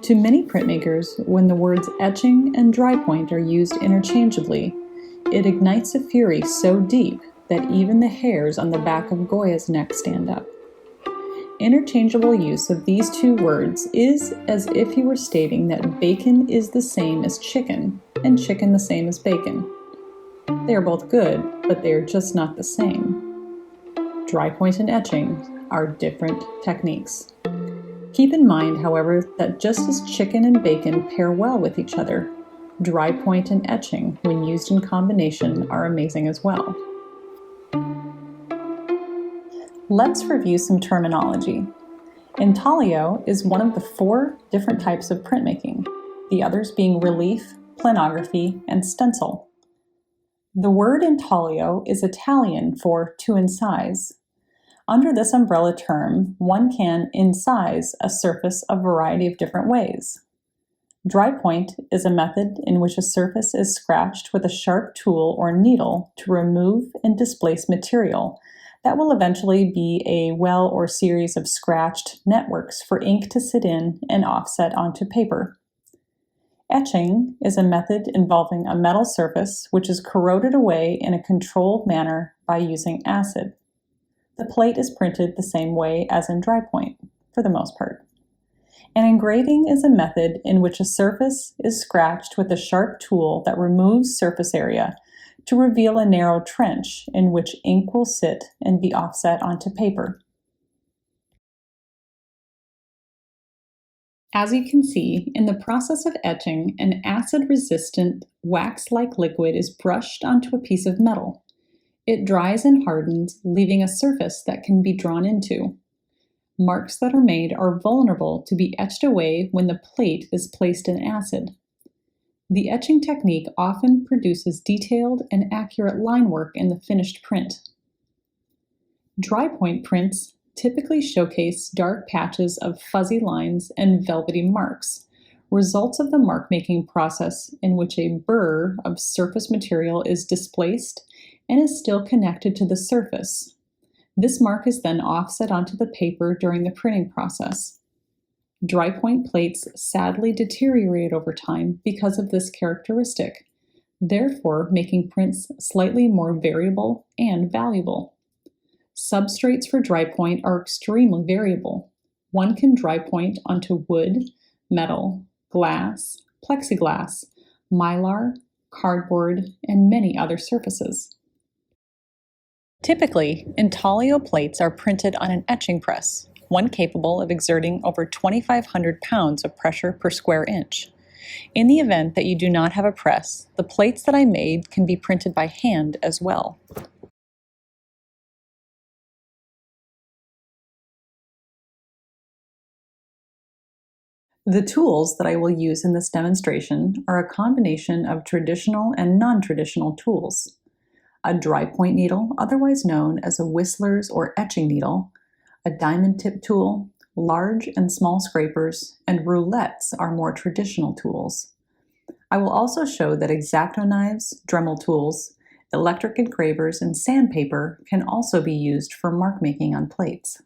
To many printmakers, when the words etching and drypoint are used interchangeably, it ignites a fury so deep that even the hairs on the back of Goya's neck stand up. Interchangeable use of these two words is as if you were stating that bacon is the same as chicken and chicken the same as bacon. They are both good, but they are just not the same. Drypoint and etching are different techniques. Keep in mind, however, that just as chicken and bacon pair well with each other, drypoint and etching, when used in combination, are amazing as well. Let's review some terminology. Intaglio is one of the 4 different types of printmaking, the others being relief, plenography, and stencil. The word intaglio is Italian for to incise. Under this umbrella term, one can incise a surface a variety of different ways. Drypoint is a method in which a surface is scratched with a sharp tool or needle to remove and displace material that will eventually be a well or series of scratched networks for ink to sit in and offset onto paper. Etching is a method involving a metal surface which is corroded away in a controlled manner by using acid. The plate is printed the same way as in drypoint, for the most part. And engraving is a method in which a surface is scratched with a sharp tool that removes surface area to reveal a narrow trench in which ink will sit and be offset onto paper. As you can see, in the process of etching, an acid-resistant, wax-like liquid is brushed onto a piece of metal. It dries and hardens, leaving a surface that can be drawn into. Marks that are made are vulnerable to be etched away when the plate is placed in acid. The etching technique often produces detailed and accurate line work in the finished print. Drypoint prints typically showcase dark patches of fuzzy lines and velvety marks, results of the mark-making process in which a burr of surface material is displaced and is still connected to the surface. This mark is then offset onto the paper during the printing process. Drypoint plates sadly deteriorate over time because of this characteristic, therefore making prints slightly more variable and valuable. Substrates for drypoint are extremely variable. One can drypoint onto wood, metal, glass, plexiglass, mylar, cardboard, and many other surfaces. Typically, intaglio plates are printed on an etching press, one capable of exerting over 2,500 pounds of pressure per square inch. In the event that you do not have a press, the plates that I made can be printed by hand as well. The tools that I will use in this demonstration are a combination of traditional and non-traditional tools. A drypoint needle, otherwise known as a whistler's or etching needle, a diamond tip tool, large and small scrapers, and roulettes are more traditional tools. I will also show that X-Acto knives, Dremel tools, electric engravers, and sandpaper can also be used for mark making on plates.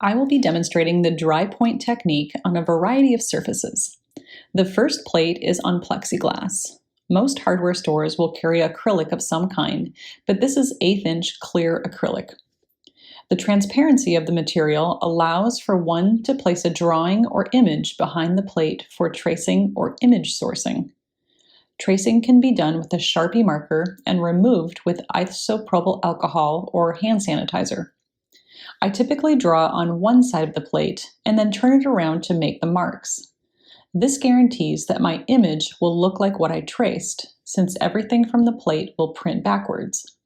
I will be demonstrating the drypoint technique on a variety of surfaces. The first plate is on plexiglass. Most hardware stores will carry acrylic of some kind, but this is 1/8" clear acrylic. The transparency of the material allows for one to place a drawing or image behind the plate for tracing or image sourcing. Tracing can be done with a Sharpie marker and removed with isopropyl alcohol or hand sanitizer. I typically draw on one side of the plate and then turn it around to make the marks. This guarantees that my image will look like what I traced, since everything from the plate will print backwards.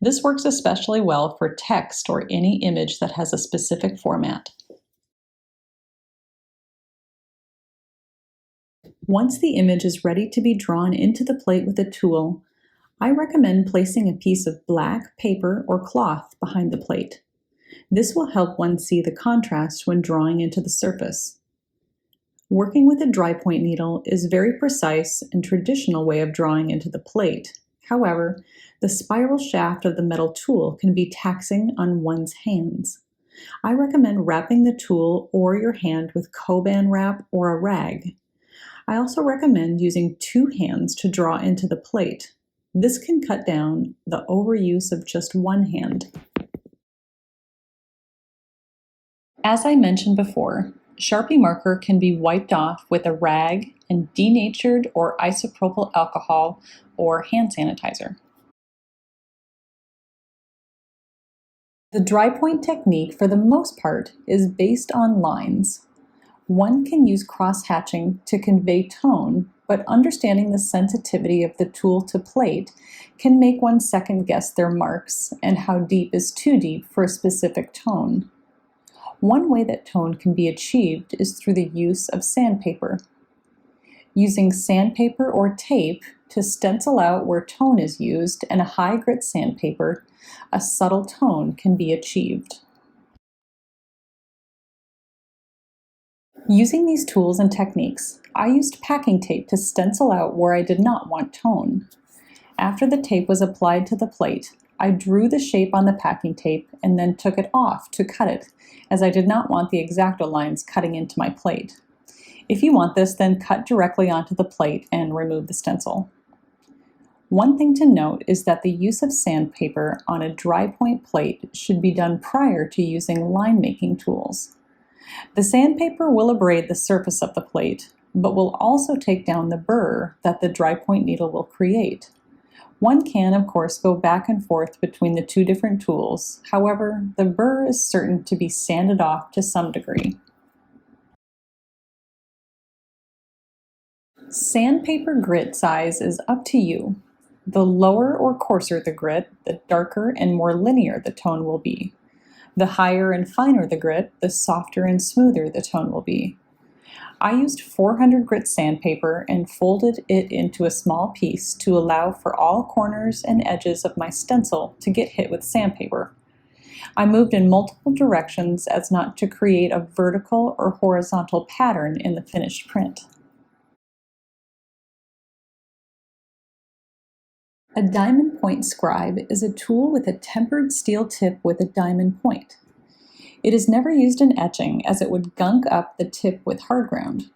This works especially well for text or any image that has a specific format. Once the image is ready to be drawn into the plate with a tool, I recommend placing a piece of black paper or cloth behind the plate. This will help one see the contrast when drawing into the surface. Working with a drypoint needle is a very precise and traditional way of drawing into the plate. However, the spiral shaft of the metal tool can be taxing on one's hands. I recommend wrapping the tool or your hand with Coban wrap or a rag. I also recommend using two hands to draw into the plate. This can cut down the overuse of just one hand. As I mentioned before, Sharpie marker can be wiped off with a rag and denatured or isopropyl alcohol or hand sanitizer. The Drypoint technique, for the most part, is based on lines. One can use cross-hatching to convey tone, but understanding the sensitivity of the tool to plate can make one second-guess their marks and how deep is too deep for a specific tone. One way that tone can be achieved is through the use of sandpaper. Using sandpaper or tape to stencil out where tone is used and a high grit sandpaper, a subtle tone can be achieved. Using these tools and techniques, I used packing tape to stencil out where I did not want tone. After the tape was applied to the plate, I drew the shape on the packing tape and then took it off to cut it, as I did not want the X-Acto lines cutting into my plate. If you want this, then cut directly onto the plate and remove the stencil. One thing to note is that the use of sandpaper on a Drypoint plate should be done prior to using line-making tools. The sandpaper will abrade the surface of the plate, but will also take down the burr that the Drypoint needle will create. One can, of course, go back and forth between the two different tools. However, the burr is certain to be sanded off to some degree. Sandpaper grit size is up to you. The lower or coarser the grit, the darker and more linear the tone will be. The higher and finer the grit, the softer and smoother the tone will be. I used 400 grit sandpaper and folded it into a small piece to allow for all corners and edges of my stencil to get hit with sandpaper. I moved in multiple directions as not to create a vertical or horizontal pattern in the finished print. A diamond point scribe is a tool with a tempered steel tip with a diamond point. It is never used in etching as it would gunk up the tip with hard ground.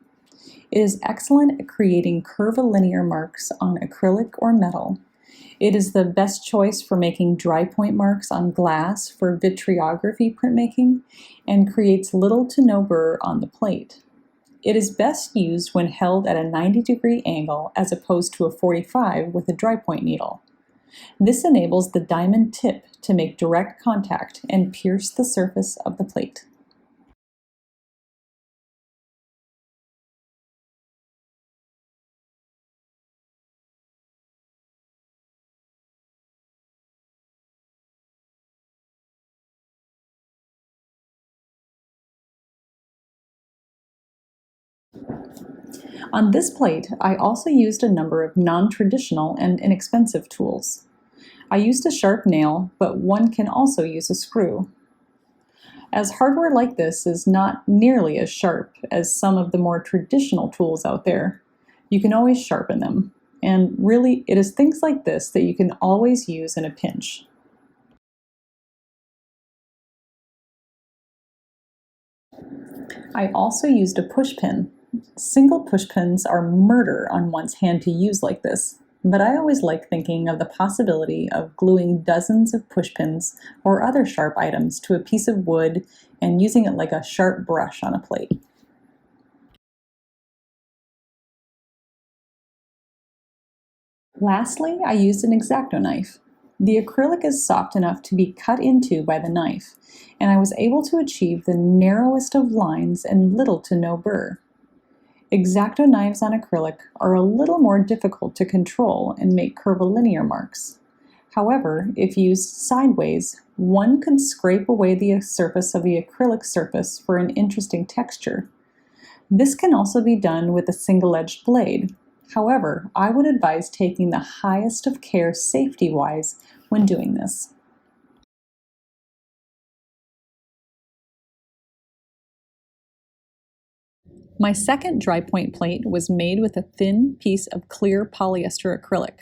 It is excellent at creating curvilinear marks on acrylic or metal. It is the best choice for making Drypoint marks on glass for vitriography printmaking and creates little to no burr on the plate. It is best used when held at a 90-degree angle as opposed to a 45 with a Drypoint needle. This enables the diamond tip to make direct contact and pierce the surface of the plate. On this plate, I also used a number of non-traditional and inexpensive tools. I used a sharp nail, but one can also use a screw. As hardware like this is not nearly as sharp as some of the more traditional tools out there, you can always sharpen them. And really, it is things like this that you can always use in a pinch. I also used a push pin. Single push pins are murder on one's hand to use like this, but I always like thinking of the possibility of gluing dozens of push pins or other sharp items to a piece of wood and using it like a sharp brush on a plate. Lastly, I used an X-Acto knife. The acrylic is soft enough to be cut into by the knife, and I was able to achieve the narrowest of lines and little to no burr. X-Acto knives on acrylic are a little more difficult to control and make curvilinear marks. However, if used sideways, one could scrape away the surface of the acrylic surface for an interesting texture. This can also be done with a single-edged blade. However, I would advise taking the highest of care safety-wise when doing this. My second Drypoint plate was made with a thin piece of clear polyester acrylic.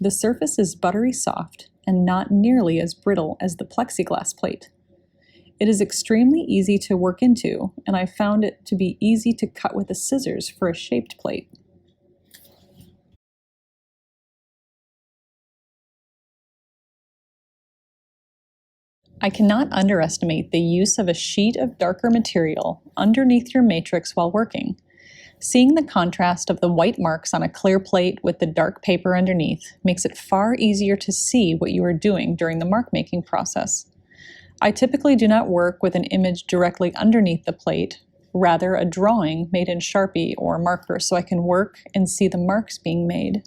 The surface is buttery soft and not nearly as brittle as the plexiglass plate. It is extremely easy to work into, and I found it to be easy to cut with the scissors for a shaped plate. I cannot underestimate the use of a sheet of darker material underneath your matrix while working. Seeing the contrast of the white marks on a clear plate with the dark paper underneath makes it far easier to see what you are doing during the mark making process. I typically do not work with an image directly underneath the plate, rather a drawing made in Sharpie or marker so I can work and see the marks being made.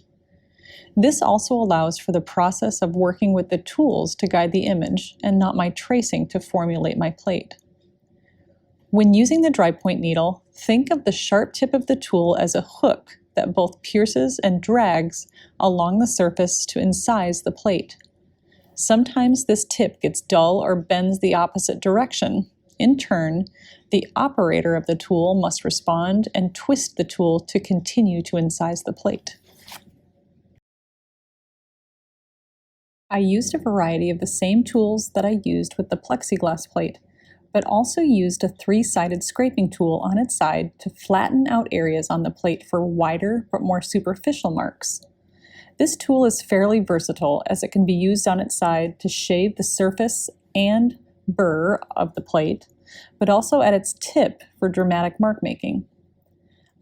This also allows for the process of working with the tools to guide the image and not my tracing to formulate my plate. When using the Drypoint needle, think of the sharp tip of the tool as a hook that both pierces and drags along the surface to incise the plate. Sometimes this tip gets dull or bends the opposite direction. In turn, the operator of the tool must respond and twist the tool to continue to incise the plate. I used a variety of the same tools that I used with the plexiglass plate, but also used a 3-sided scraping tool on its side to flatten out areas on the plate for wider but more superficial marks. This tool is fairly versatile as it can be used on its side to shave the surface and burr of the plate, but also at its tip for dramatic mark making.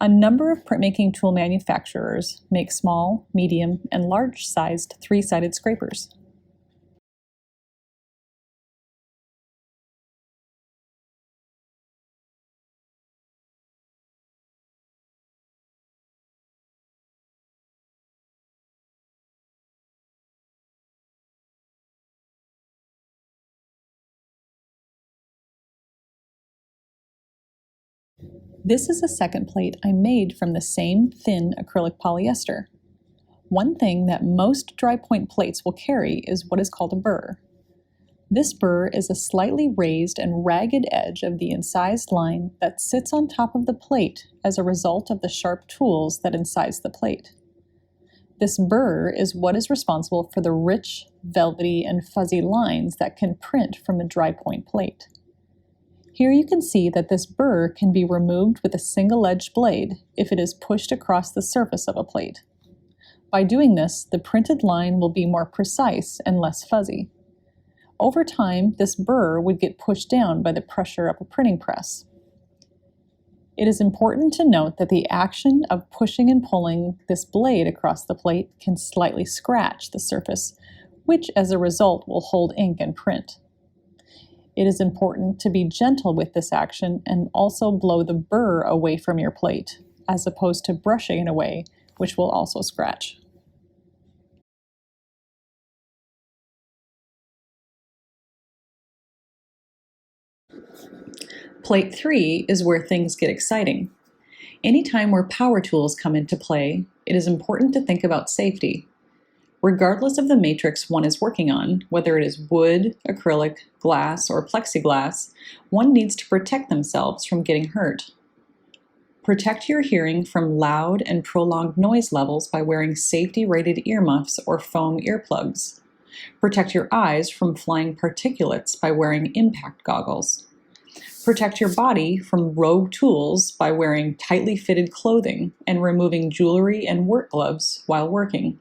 A number of printmaking tool manufacturers make small, medium, and large-sized 3-sided scrapers. This is a second plate I made from the same thin acrylic polyester. One thing that most Drypoint plates will carry is what is called a burr. This burr is a slightly raised and ragged edge of the incised line that sits on top of the plate as a result of the sharp tools that incise the plate. This burr is what is responsible for the rich, velvety, and fuzzy lines that can print from a Drypoint plate. Here you can see that this burr can be removed with a single-edged blade if it is pushed across the surface of a plate. By doing this, the printed line will be more precise and less fuzzy. Over time, this burr would get pushed down by the pressure of a printing press. It is important to note that the action of pushing and pulling this blade across the plate can slightly scratch the surface, which as a result will hold ink and print. It is important to be gentle with this action and also blow the burr away from your plate, as opposed to brushing it away, which will also scratch. Plate 3 is where things get exciting. Anytime where power tools come into play, it is important to think about safety. Regardless of the matrix one is working on, whether it is wood, acrylic, glass, or plexiglass, one needs to protect themselves from getting hurt. Protect your hearing from loud and prolonged noise levels by wearing safety-rated earmuffs or foam earplugs. Protect your eyes from flying particulates by wearing impact goggles. Protect your body from rogue tools by wearing tightly fitted clothing and removing jewelry and work gloves while working.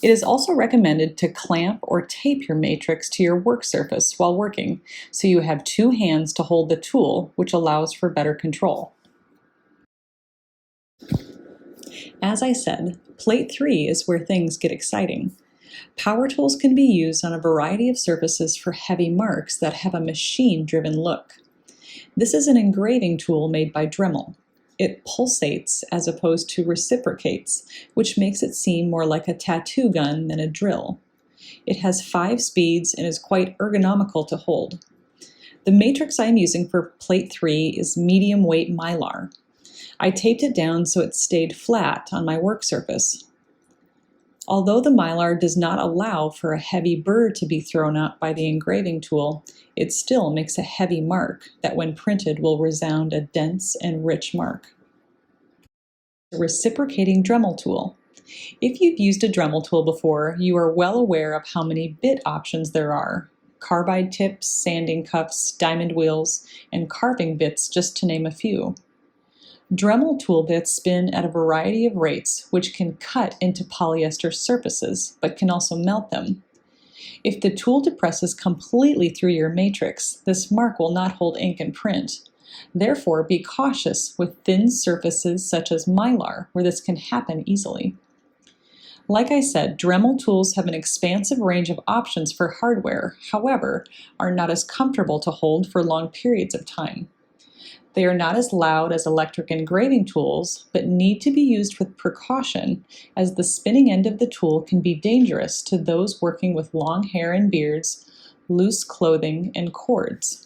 It is also recommended to clamp or tape your matrix to your work surface while working, so you have 2 hands to hold the tool, which allows for better control. As I said, plate 3 is where things get exciting. Power tools can be used on a variety of surfaces for heavy marks that have a machine-driven look. This is an engraving tool made by Dremel. It pulsates as opposed to reciprocates, which makes it seem more like a tattoo gun than a drill. It has 5 speeds and is quite ergonomical to hold. The matrix I am using for plate 3 is medium weight mylar. I taped it down so it stayed flat on my work surface. Although the mylar does not allow for a heavy burr to be thrown up by the engraving tool, it still makes a heavy mark that when printed will resound a dense and rich mark. A reciprocating Dremel tool. If you've used a Dremel tool before, you are well aware of how many bit options there are. Carbide tips, sanding cuffs, diamond wheels, and carving bits, just to name a few. Dremel tool bits spin at a variety of rates, which can cut into polyester surfaces, but can also melt them. If the tool depresses completely through your matrix, this mark will not hold ink and print. Therefore, be cautious with thin surfaces such as Mylar, where this can happen easily. Like I said, Dremel tools have an expansive range of options for hardware, however, are not as comfortable to hold for long periods of time. They are not as loud as electric engraving tools, but need to be used with precaution, as the spinning end of the tool can be dangerous to those working with long hair and beards, loose clothing, and cords.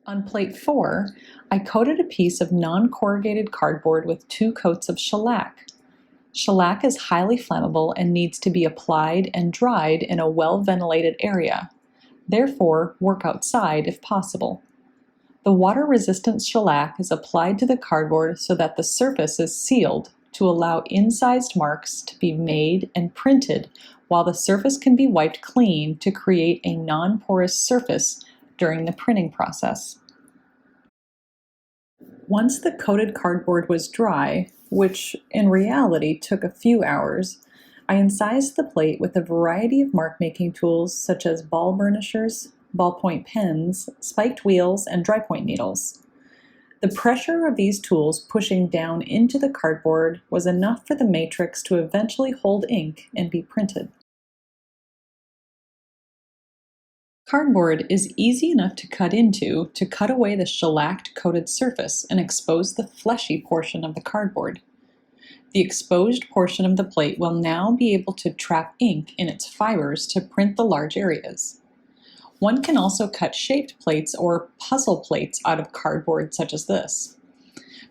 On plate 4, I coated a piece of non-corrugated cardboard with 2 coats of shellac. Shellac is highly flammable and needs to be applied and dried in a well-ventilated area. Therefore, work outside if possible. The water-resistant shellac is applied to the cardboard so that the surface is sealed to allow incised marks to be made and printed, while the surface can be wiped clean to create a non-porous surface during the printing process. Once the coated cardboard was dry, which in reality took a few hours, I incised the plate with a variety of mark-making tools such as ball burnishers, ballpoint pens, spiked wheels, and Drypoint needles. The pressure of these tools pushing down into the cardboard was enough for the matrix to eventually hold ink and be printed. Cardboard is easy enough to cut into to cut away the shellacked coated surface and expose the fleshy portion of the cardboard. The exposed portion of the plate will now be able to trap ink in its fibers to print the large areas. One can also cut shaped plates or puzzle plates out of cardboard such as this.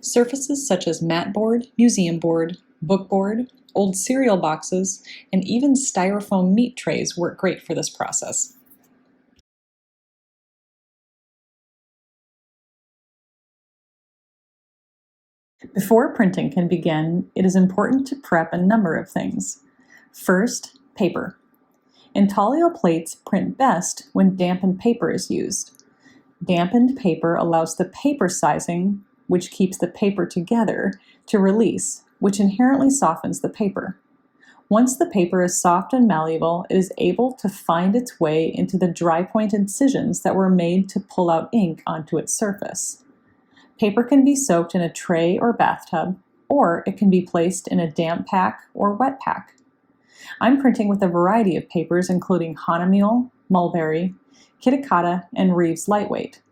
Surfaces such as mat board, museum board, book board, old cereal boxes, and even styrofoam meat trays work great for this process. Before printing can begin, it is important to prep a number of things. First, paper. Intaglio plates print best when dampened paper is used. Dampened paper allows the paper sizing, which keeps the paper together, to release, which inherently softens the paper. Once the paper is soft and malleable, it is able to find its way into the Drypoint incisions that were made to pull out ink onto its surface. Paper can be soaked in a tray or bathtub, or it can be placed in a damp pack or wet pack. I'm printing with a variety of papers including Hahnemühle, Mulberry, Kitakata, and Reeves Lightweight.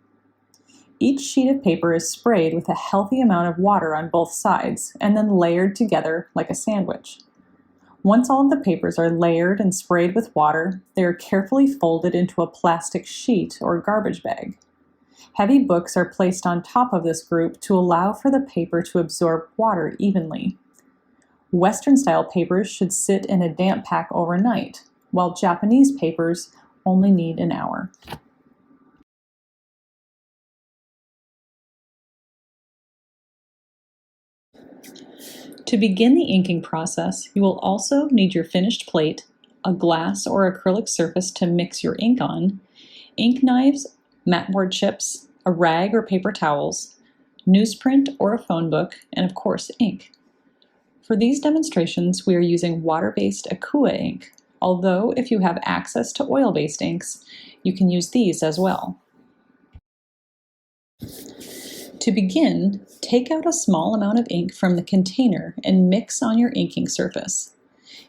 Each sheet of paper is sprayed with a healthy amount of water on both sides and then layered together like a sandwich. Once all of the papers are layered and sprayed with water, they are carefully folded into a plastic sheet or garbage bag. Heavy books are placed on top of this group to allow for the paper to absorb water evenly. Western-style papers should sit in a damp pack overnight, while Japanese papers only need an hour. To begin the inking process, you will also need your finished plate, a glass or acrylic surface to mix your ink on, ink knives, matboard chips, a rag or paper towels, newsprint or a phone book, and of course ink. For these demonstrations, we are using water-based Aqua ink, although if you have access to oil-based inks, you can use these as well. To begin, take out a small amount of ink from the container and mix on your inking surface.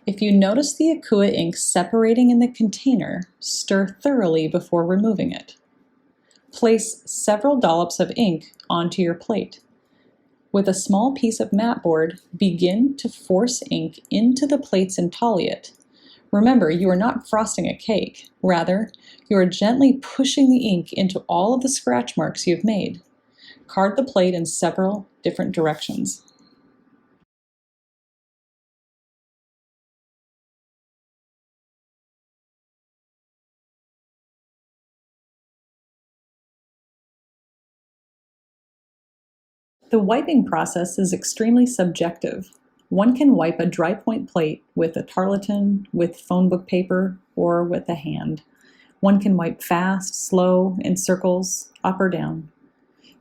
If you notice the Aqua ink separating in the container, stir thoroughly before removing it. Place several dollops of ink onto your plate. With a small piece of mat board, begin to force ink into the plate's intagliate. Remember, you are not frosting a cake. Rather, you are gently pushing the ink into all of the scratch marks you've made. Card the plate in several different directions. The wiping process is extremely subjective. One can wipe a Drypoint plate with a tarlatan, with phone book paper, or with a hand. One can wipe fast, slow, in circles, up or down.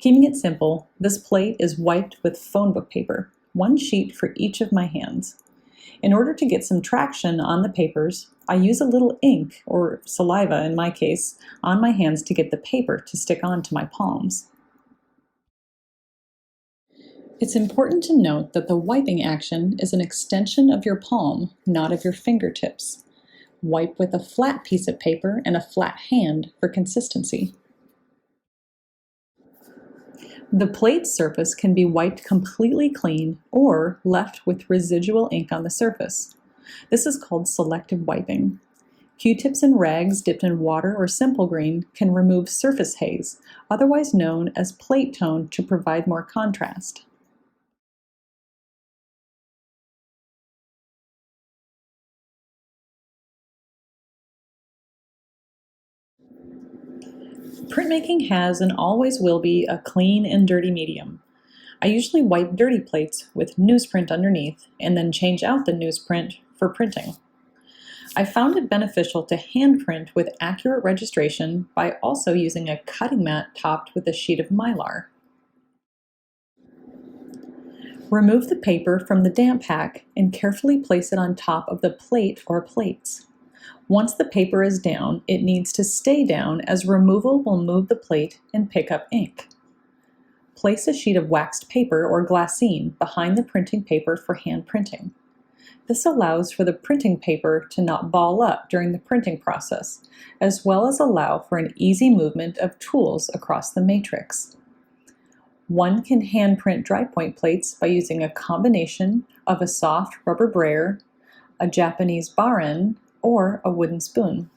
Keeping it simple, this plate is wiped with phone book paper, one sheet for each of my hands. In order to get some traction on the papers, I use a little ink, or saliva in my case, on my hands to get the paper to stick onto my palms. It's important to note that the wiping action is an extension of your palm, not of your fingertips. Wipe with a flat piece of paper and a flat hand for consistency. The plate surface can be wiped completely clean or left with residual ink on the surface. This is called selective wiping. Q-tips and rags dipped in water or simple green can remove surface haze, otherwise known as plate tone, to provide more contrast. Printmaking has and always will be a clean and dirty medium. I usually wipe dirty plates with newsprint underneath and then change out the newsprint for printing. I found it beneficial to hand print with accurate registration by also using a cutting mat topped with a sheet of mylar. Remove the paper from the damp pack and carefully place it on top of the plate or plates. Once the paper is down, it needs to stay down as removal will move the plate and pick up ink. Place a sheet of waxed paper or glassine behind the printing paper for hand printing. This allows for the printing paper to not ball up during the printing process, as well as allow for an easy movement of tools across the matrix. One can hand print Drypoint plates by using a combination of a soft rubber brayer, a Japanese baren, or a wooden spoon.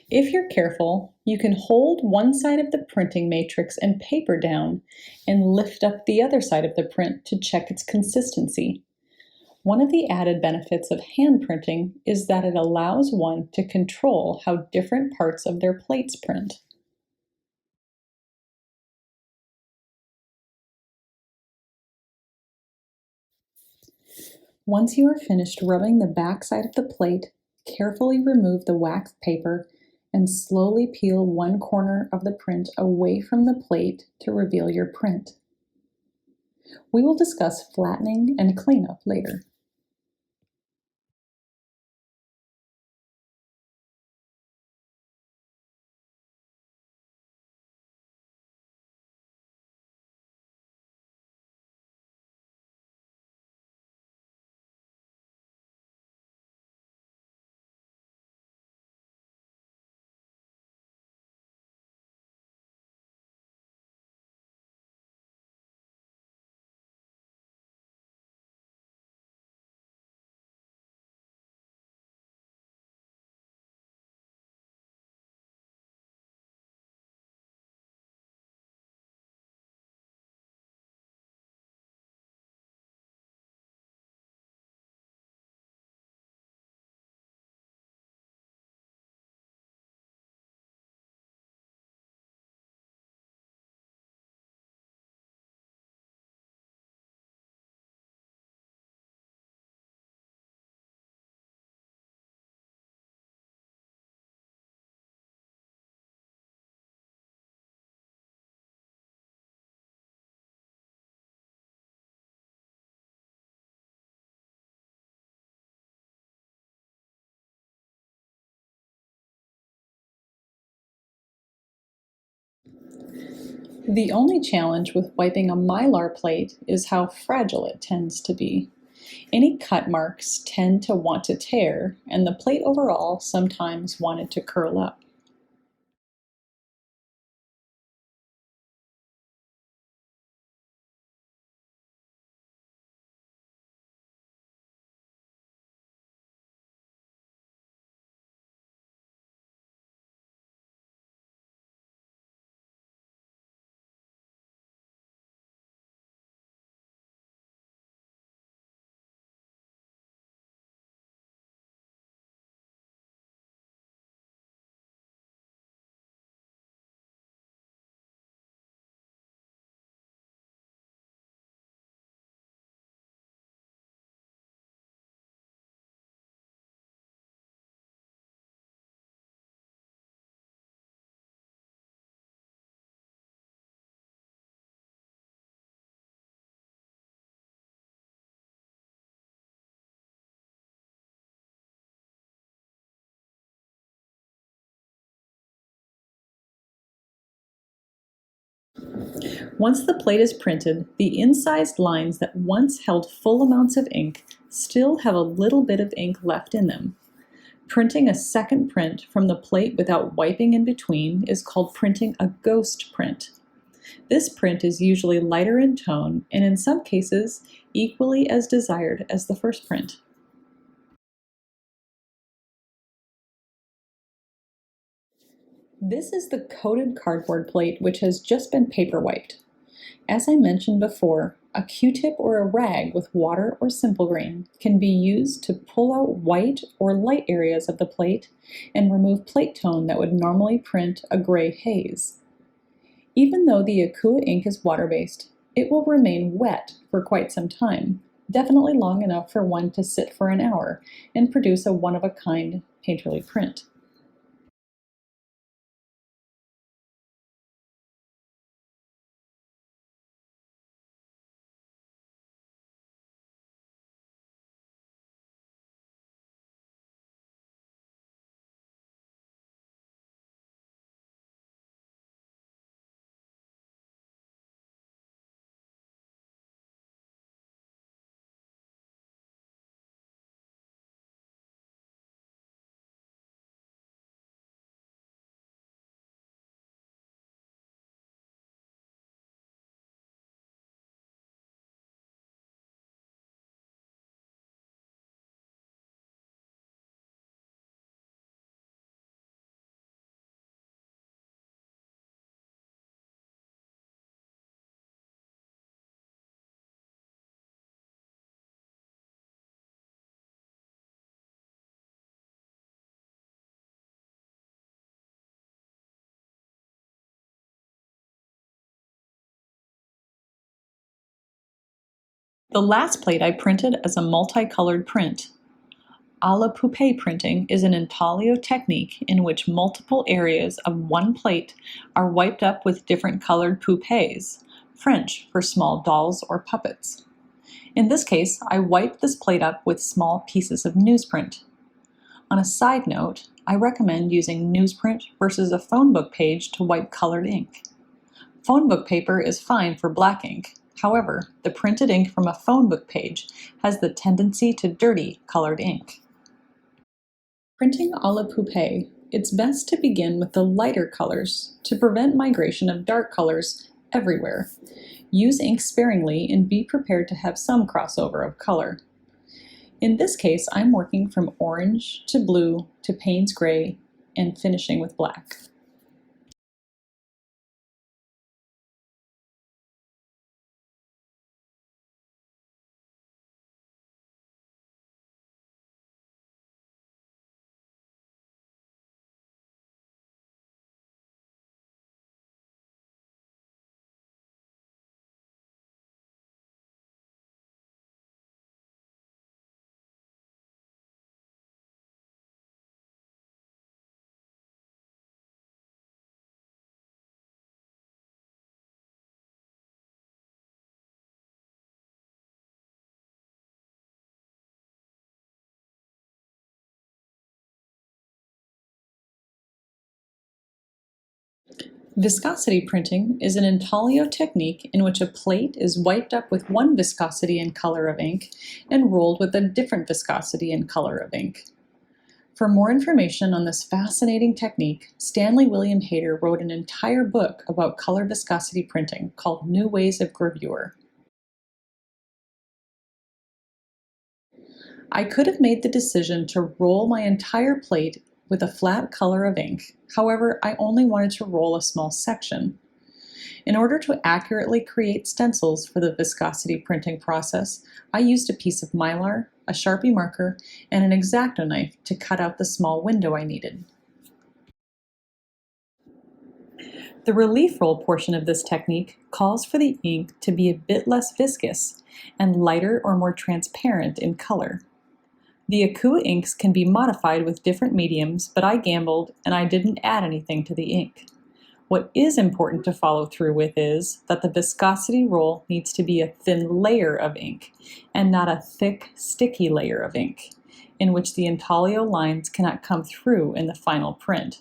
If you're careful, you can hold one side of the printing matrix and paper down and lift up the other side of the print to check its consistency. One of the added benefits of hand printing is that it allows one to control how different parts of their plates print. Once you are finished rubbing the back side of the plate, carefully remove the waxed paper and slowly peel one corner of the print away from the plate to reveal your print. We will discuss flattening and cleanup later. The only challenge with wiping a mylar plate is how fragile it tends to be. Any cut marks tend to want to tear, and the plate overall sometimes wanted to curl up. Once the plate is printed, the incised lines that once held full amounts of ink still have a little bit of ink left in them. Printing a second print from the plate without wiping in between is called printing a ghost print. This print is usually lighter in tone and in some cases equally as desired as the first print. This is the coated cardboard plate which has just been paper wiped. As I mentioned before, a Q-tip or a rag with water or simple grain can be used to pull out white or light areas of the plate and remove plate tone that would normally print a gray haze. Even though the Akua ink is water-based, it will remain wet for quite some time, definitely long enough for one to sit for an hour and produce a one-of-a-kind painterly print. The last plate I printed as a multicolored print. A la poupée printing is an intaglio technique in which multiple areas of one plate are wiped up with different colored poupées, French for small dolls or puppets. In this case, I wiped this plate up with small pieces of newsprint. On a side note, I recommend using newsprint versus a phone book page to wipe colored ink. Phone book paper is fine for black ink. However, the printed ink from a phone book page has the tendency to dirty colored ink. Printing a la poupée, it's best to begin with the lighter colors to prevent migration of dark colors everywhere. Use ink sparingly and be prepared to have some crossover of color. In this case, I'm working from orange to blue to Payne's gray and finishing with black. Viscosity printing is an intaglio technique in which a plate is wiped up with one viscosity and color of ink and rolled with a different viscosity and color of ink. For more information on this fascinating technique, Stanley William Hayter wrote an entire book about color viscosity printing called New Ways of Gravure. I could have made the decision to roll my entire plate with a flat color of ink. However, I only wanted to roll a small section. In order to accurately create stencils for the viscosity printing process, I used a piece of Mylar, a Sharpie marker, and an X-Acto knife to cut out the small window I needed. The relief roll portion of this technique calls for the ink to be a bit less viscous and lighter or more transparent in color. The Akua inks can be modified with different mediums, but I gambled and I didn't add anything to the ink. What is important to follow through with is that the viscosity roll needs to be a thin layer of ink and not a thick, sticky layer of ink, in which the intaglio lines cannot come through in the final print.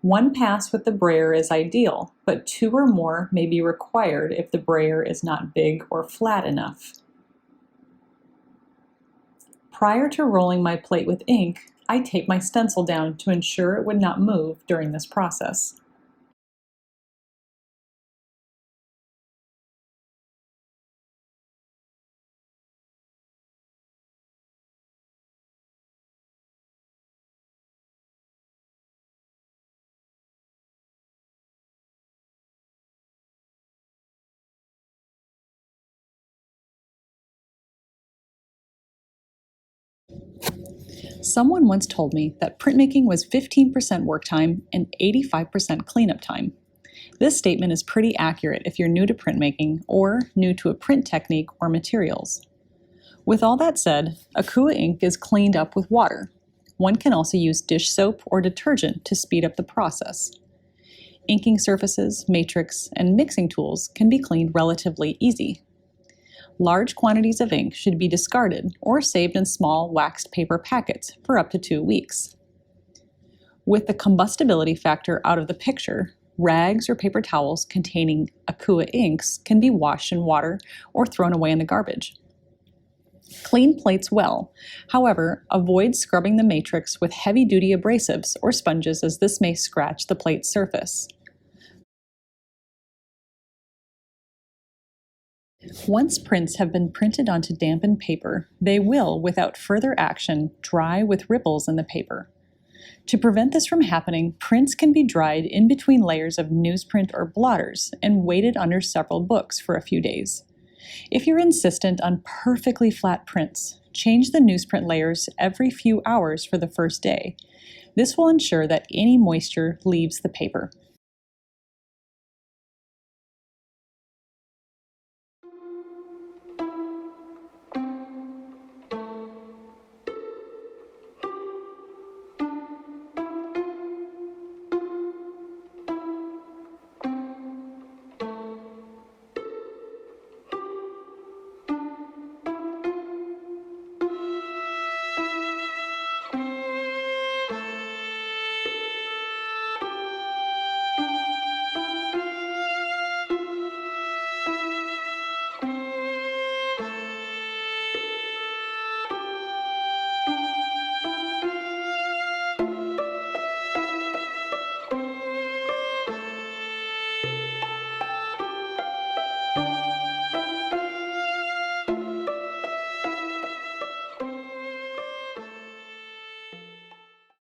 One pass with the brayer is ideal, but 2 or more may be required if the brayer is not big or flat enough. Prior to rolling my plate with ink, I tape my stencil down to ensure it would not move during this process. Someone once told me that printmaking was 15% work time and 85% cleanup time. This statement is pretty accurate if you're new to printmaking or new to a print technique or materials. With all that said, Akua ink is cleaned up with water. One can also use dish soap or detergent to speed up the process. Inking surfaces, matrix, and mixing tools can be cleaned relatively easy. Large quantities of ink should be discarded or saved in small waxed paper packets for up to 2 weeks. With the combustibility factor out of the picture, rags or paper towels containing Akua inks can be washed in water or thrown away in the garbage. Clean plates well. However, avoid scrubbing the matrix with heavy-duty abrasives or sponges, as this may scratch the plate's surface. Once prints have been printed onto dampened paper, they will, without further action, dry with ripples in the paper. To prevent this from happening, prints can be dried in between layers of newsprint or blotters and weighted under several books for a few days. If you're insistent on perfectly flat prints, change the newsprint layers every few hours for the first day. This will ensure that any moisture leaves the paper.